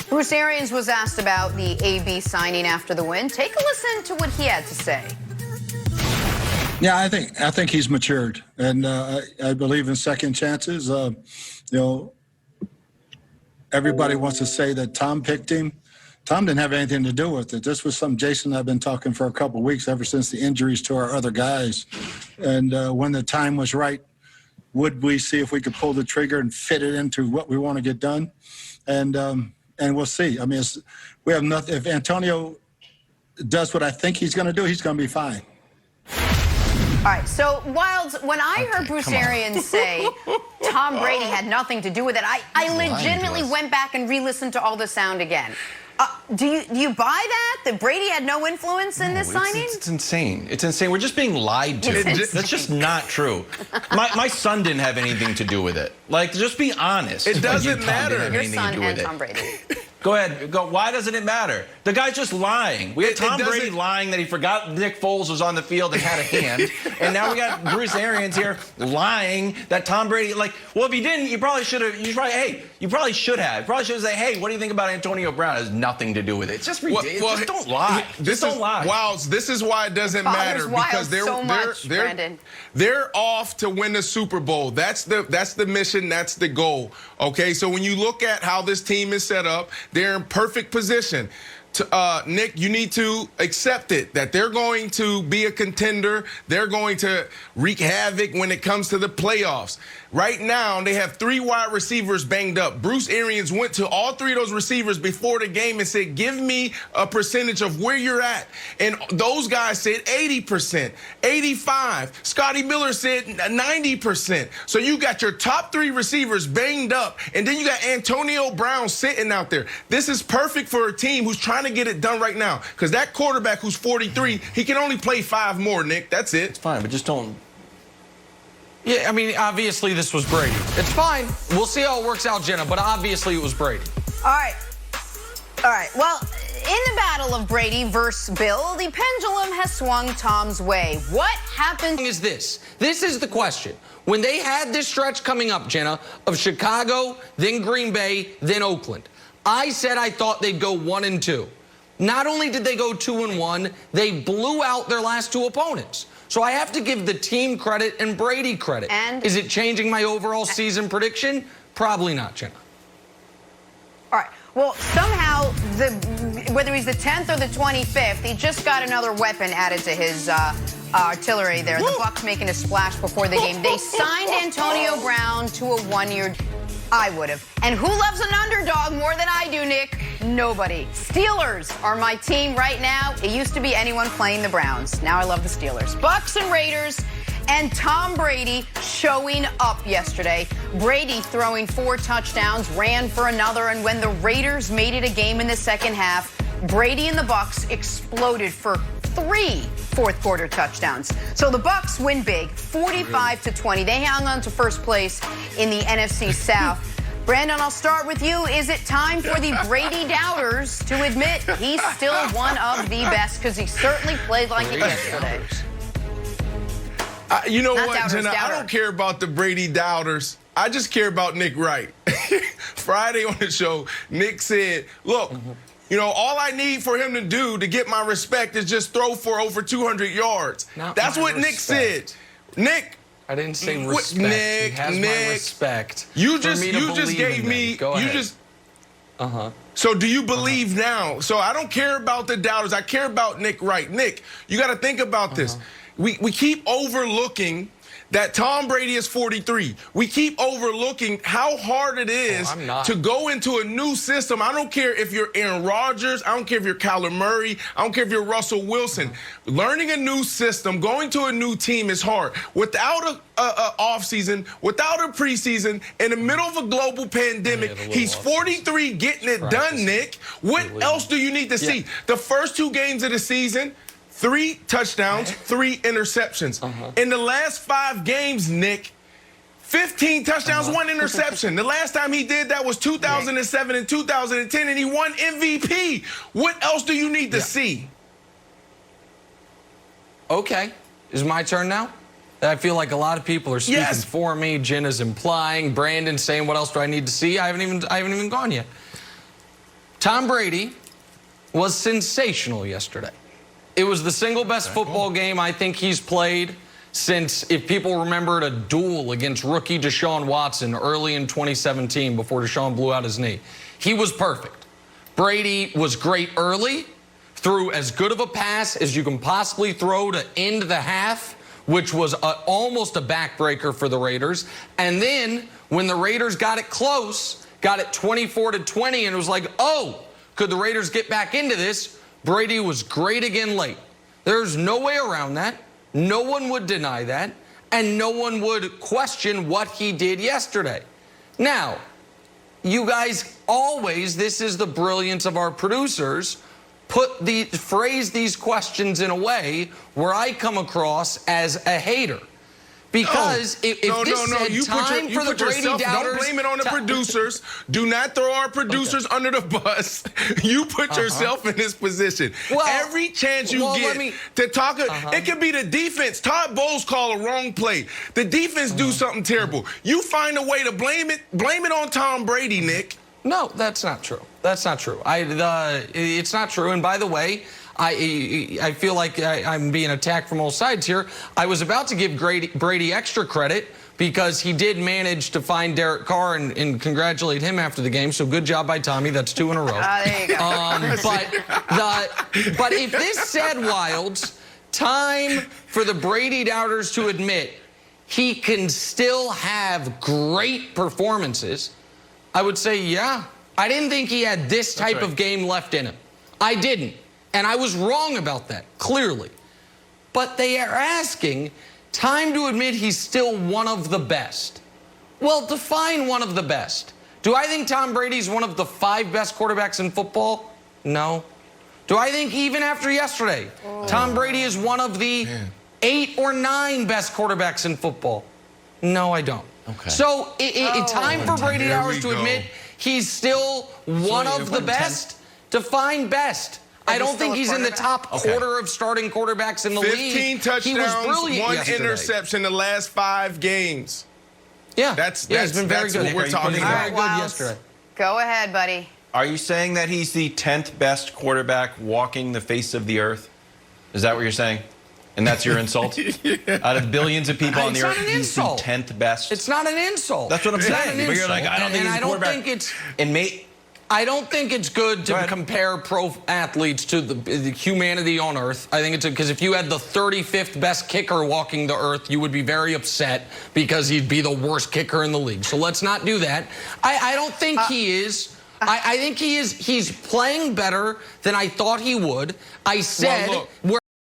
Bruce Arians was asked about the AB signing after the win. Take a listen to what he had to say. Yeah, I think he's matured, and I believe in second chances. You know, everybody wants to say that Tom picked him. Tom didn't have anything to do with it. This was something Jason and I have been talking for a couple of weeks, ever since the injuries to our other guys. And when the time was right, would we see if we could pull the trigger and fit it into what we want to get done? And we'll see. I mean, we have nothing. If Antonio does what I think he's going to do, he's going to be fine. All right, so Wilds, when I heard Bruce Arians say Tom Brady had nothing to do with it, I legitimately went back and re-listened to all the sound again. Do you buy that Brady had no influence in this signing? It's insane. It's insane. We're just being lied to. That's just not true. My son didn't have anything to do with it. Like, just be honest. It doesn't matter. Your son and Tom Brady. Go ahead. Go. Why doesn't it matter? The guy's just lying. We had Tom Brady lying that he forgot Nick Foles was on the field and had a hand. And now we got Bruce Arians here lying that Tom Brady, like, well, if he didn't, you probably should have. You probably should have. You probably should have said, hey, what do you think about Antonio Brown? It has nothing to do with it. It's just ridiculous. Well, just don't lie. Don't lie. Wilds, this is why it doesn't matter, because they're off to win the Super Bowl. That's the mission. That's the goal. Okay, so when you look at how this team is set up, they're in perfect position. Nick, you need to accept it, that they're going to be a contender. They're going to wreak havoc when it comes to the playoffs. Right now, they have 3 wide receivers banged up. Bruce Arians went to all 3 of those receivers before the game and said, give me a percentage of where you're at. And those guys said 80%, 85%. Scotty Miller said 90%. So you got your top 3 receivers banged up, and then you got Antonio Brown sitting out there. This is perfect for a team who's trying to get it done right now, because that quarterback who's 43, he can only play 5 more, Nick. That's it. It's fine, but just don't. Yeah, I mean, obviously this was Brady. It's fine. We'll see how it works out, Jenna, but obviously it was Brady. All right. Well, in the battle of Brady versus Bill, the pendulum has swung Tom's way. What happened? Is this? This is the question. When they had this stretch coming up, Jenna, of Chicago, then Green Bay, then Oakland, I said I thought they'd go 1-2. Not only did they go 2-1, they blew out their last 2 opponents. So I have to give the team credit and Brady credit. And is it changing my overall season prediction? Probably not, Jenna. All right. Well, somehow, whether he's the 10th or the 25th, he just got another weapon added to his artillery there. The Bucs making a splash before the game. They signed Antonio Brown to a 1-year. I would have. And who loves an underdog more than I do, Nick? Nobody. Steelers are my team right now. It used to be anyone playing the Browns. Now I love the Steelers. Bucs and Raiders, and Tom Brady showing up yesterday. Brady throwing 4 touchdowns, ran for another, and when the Raiders made it a game in the second half, Brady and the Bucs exploded for 3 fourth-quarter touchdowns. So the Bucs win big, 45-20. They hung on to first place in the NFC South. Brandon, I'll start with you. Is it time for the Brady doubters to admit he's still one of the best? Because he certainly played like it yesterday. You know Not what, doubters, Jenna? doubter. I don't care about the Brady doubters. I just care about Nick Wright. Friday on the show, Nick said, look, you know, all I need for him to do to get my respect is just throw for over 200 yards. That's what Nick said. Nick. I didn't say respect. Nick, he has my respect. You just gave me. Go ahead. You just. So do you believe now? So I don't care about the doubters. I care about Nick Wright. Nick, you got to think about this. We keep overlooking that Tom Brady is 43. We keep overlooking how hard it is to go into a new system. I don't care if you're Aaron Rodgers. I don't care if you're Kyler Murray. I don't care if you're Russell Wilson. Learning a new system, going to a new team is hard. Without a offseason, without a preseason, in the middle of a global pandemic, he's 43 getting it done, Nick. What else do you need to see? The first 2 games of the season, 3 touchdowns, 3 interceptions. In the last 5 games, Nick, 15 touchdowns, 1 interception. The last time he did that was 2007 and 2010, and he won MVP. What else do you need to see? Okay. Is it my turn now? I feel like a lot of people are speaking for me. Jenna's implying. Brandon saying, what else do I need to see? I haven't even gone yet. Tom Brady was sensational yesterday. It was the single best football game I think he's played since, if people remembered, a duel against rookie Deshaun Watson early in 2017 before Deshaun blew out his knee. He was perfect. Brady was great early, threw as good of a pass as you can possibly throw to end the half, which was almost a backbreaker for the Raiders. And then when the Raiders got it close, got it 24-20, and it was like, oh, could the Raiders get back into this? Brady was great again late. There's no way around that. No one would deny that, and no one would question what he did yesterday. Now, you guys always, this is the brilliance of our producers, phrase these questions in a way where I come across as a hater. Because if this said time for the Brady doubters... Don't blame it on the producers. Do not throw our producers under the bus. You put yourself in this position. Well, every chance you get to talk... It could be the defense. Todd Bowles called a wrong play. The defense do something terrible. You find a way to blame it on Tom Brady, Nick. No, that's not true. That's not true. It's not true. And by the way, I feel like I'm being attacked from all sides here. I was about to give Brady extra credit because he did manage to find Derek Carr and congratulate him after the game. So good job by Tommy. That's 2 in a row. There you go. But if this said, Wilds, time for the Brady doubters to admit he can still have great performances, I would say, yeah. I didn't think he had this type of game left in him. I didn't. And I was wrong about that, clearly. But they are asking, time to admit he's still one of the best. Well, define one of the best. Do I think Tom Brady's one of the 5 best quarterbacks in football? No. Do I think even after yesterday, Tom Brady is one of the 8 or 9 best quarterbacks in football? No, I don't. Okay. So time for Brady hours to admit he's still one of the best. Define best. I don't think he's in the top quarter of starting quarterbacks in the league. 15 touchdowns, 1 yesterday. interception the last 5 games. Yeah, that's he's been very good. What we're talking All about. right, Very good yesterday. Go ahead, buddy. Are you saying that he's the 10th best quarterback walking the face of the earth? Is that what you're saying? And that's your insult? Out of billions of people on the earth, he's the 10th best? It's not an insult. That's what I'm saying. But you're like, I don't think he's a quarterback. I don't think it's good to compare pro athletes to the humanity on earth. I think it's because if you had the 35th best kicker walking the earth, you would be very upset because he'd be the worst kicker in the league. So let's not do that. I don't think he is. I think he is. He's playing better than I thought he would. I said...